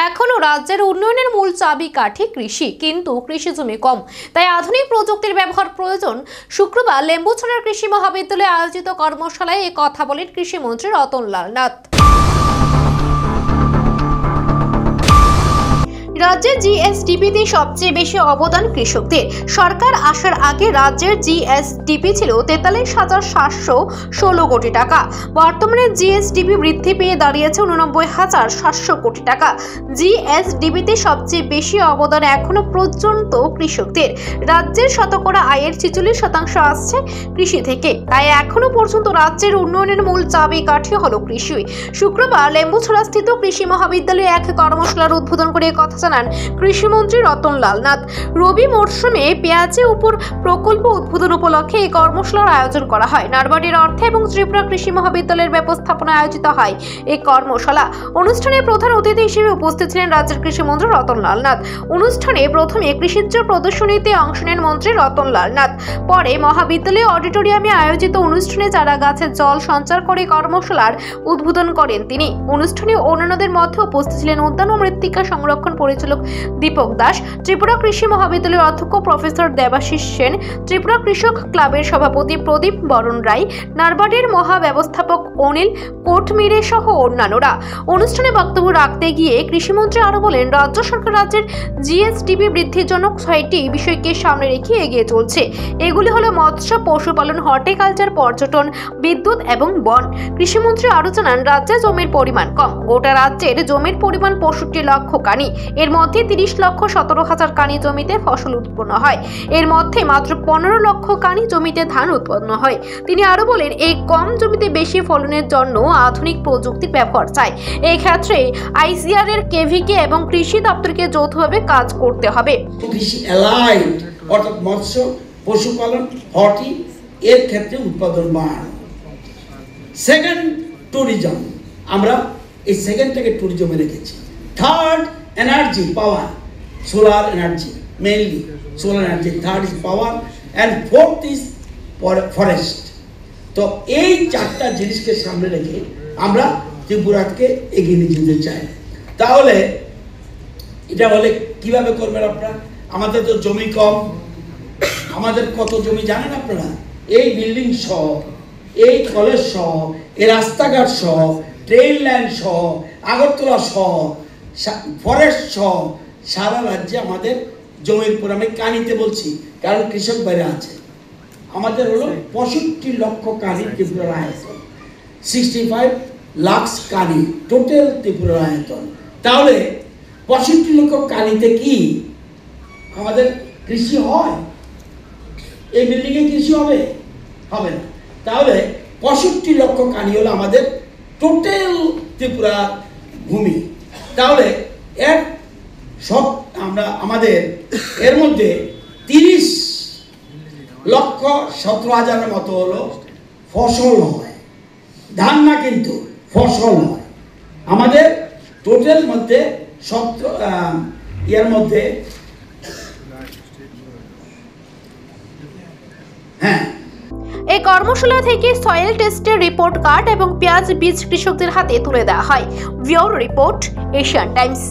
এখনো রাজ্যের উন্নয়নের মূল চাবিকাঠি কৃষি, কিন্তু কৃষি জমি কম, তাই আধুনিক প্রযুক্তির ব্যবহার প্রয়োজন। শুক্রবার লেম্বুছড়ার কৃষি মহাবিদ্যালয়ে আয়োজিত কর্মশালায় এই কথা বলেন কৃষিমন্ত্রী রতনলাল নাথ। রাজ্যের জিএসডিপিতে সবচেয়ে বেশি অবদান কৃষকদের। সরকার আসার আগে রাজ্যের জিএসডিপি ছিল 43,716 কোটি টাকা। বর্তমানে জিএসডিপি বৃদ্ধি পেয়ে দাঁড়িয়েছে 89,700 কোটি টাকা। জিএসডিপিতে সবচেয়ে বেশি অবদান এখনো পর্যন্ত কৃষকদের। রাজ্যের শতকরা আয়ের 46% আসছে কৃষি থেকে, তাই এখনো পর্যন্ত রাজ্যের উন্নয়নের মূল চাবিকাঠি হলো কৃষি। শুক্রবার লেম্বুছড়াস্থিত কৃষি মহাবিদ্যালয়ে এক কর্মশালার উদ্বোধন করে কথা জানান কৃষিমন্ত্রী রতনলাল নাথ। রবি মরশুমে পেঁয়াজের উপর প্রকল্প উদ্বোধন উপলক্ষে এই কর্মশালার আয়োজন করা হয়। নারবাড়ির অর্থে এবং ত্রিপুরা কৃষি মহাবিদ্যালয়ের ব্যবস্থাপনায় আয়োজিত হয় এই কর্মশালা। অনুষ্ঠানে প্রধান অতিথি হিসেবে উপস্থিত ছিলেন রাজ্যের কৃষিমন্ত্রী রতনলাল নাথ। অনুষ্ঠানে প্রথমে কৃষিজ প্রদর্শনীতে অংশ নেন মন্ত্রী রতনলাল নাথ। পরে মহাবিদ্যালয় অডিটোরিয়ামে আয়োজিত অনুষ্ঠানে চারা গাছের জল সঞ্চার করে কর্মশালার উদ্বোধন করেন তিনি। অনুষ্ঠানে অন্যান্যদের মধ্যে উপস্থিত ছিলেন উদ্যান ও মৃত্তিকা সংরক্ষণ পরিচালক দীপক দাস, ত্রিপুরা কৃষি মহাবিদ্যালয়ের অধ্যক্ষ প্রফেসর দেবাশিস সেন, ত্রিপুরা কৃষক ক্লাবের সভাপতি প্রদীপ বরণ রায়, নারবাড়ির মহাব্যবস্থাপক অনিল কোটমিরে সহ অন্যান্যরা। অনুষ্ঠানে বক্তব্য রাখতে গিয়ে কৃষিমন্ত্রী আরো বলেন, রাজ্য সরকার রাজ্যের জিএসডিপি বৃদ্ধির জন্য 6টি বিষয়কে সামনে রেখে এগিয়ে চলছে। এগুলি হলো মৎস্য, পশুপালন, হর্টিকালচার, পর্যটন, বিদ্যুৎ এবং বন। কৃষিমন্ত্রী আরো জানান, রাজ্যে জমির পরিমাণ কম। গোটা রাজ্যের জমির পরিমাণ 65 লক্ষ কানি। এর মধ্যে 30,17,000 কানি জমিতে ফসল উৎপন্ন হয়। এর মধ্যে মাত্র 15 লক্ষ কানি জমিতে ধান উৎপন্ন হয়। তিনি আরো বলেন, এই কম জমিতে বেশি ফলনের জন্য আধুনিক প্রযুক্তির ব্যবহার চাই। এই ক্ষেত্রে আইসিআর এর কেভিকে এবং কৃষি দপ্তরকে যৌথভাবে কাজ করতে হবে। কৃষি অ্যালাইড অর্থাৎ মৎস্য, পশুপালন, হর্টি এর ক্ষেত্রে উৎপাদন বাড়ানো। Second, tourism. আমরা এই সেকেন্ডটাকে ট্যুরিজমে রেখেছি। Third, energy, power, solar energy, mainly solar energy. Third is power and fourth is forest. তো এই চারটা জিনিসকে সামনে রেখে আমরা ত্রিপুরাকে এগিয়ে নিয়ে যেতে চাই। তাহলে এটা হলে কিভাবে করবেন আপনারা? আমাদের তো জমি কম। আমাদের কত জমি জানেন আপনারা? এই বিল্ডিং সহ, এই কলেজ সহ, এই রাস্তাঘাট সহ, ট্রেন লাইন সহ, আগরতলা সহ, ফরেস্ট সহ সারা রাজ্যে আমাদের জমির উপর, আমি কানিতে বলছি কারণ কৃষক বাইরে আছে, আমাদের হলো 65 লক্ষ কানি ত্রিপুরার আয়তন, 65 লাখ কানি টোটাল ত্রিপুরার আয়তন। তাহলে 65 লক্ষ কানিতে কি আমাদের কৃষি হয়? এই বিল্ডিংয়ে কৃষি হবে? হবে না। তাহলে 65 লক্ষ কানি হলো আমাদের টোটাল ত্রিপুরার ভূমি। তাহলে এর সব আমরা আমাদের এর মধ্যে 30,17,000 মতো হলো ফসল হয়, ধান না কিন্তু ফসল হয়। আমাদের টোটাল মধ্যে এর মধ্যে এই কর্মশালা থেকে সয়েল টেস্টের রিপোর্ট কার্ড এবং পেঁয়াজ বীজ কৃষকদের হাতে তুলে দেওয়া হয়। Bureau report, Asian Times.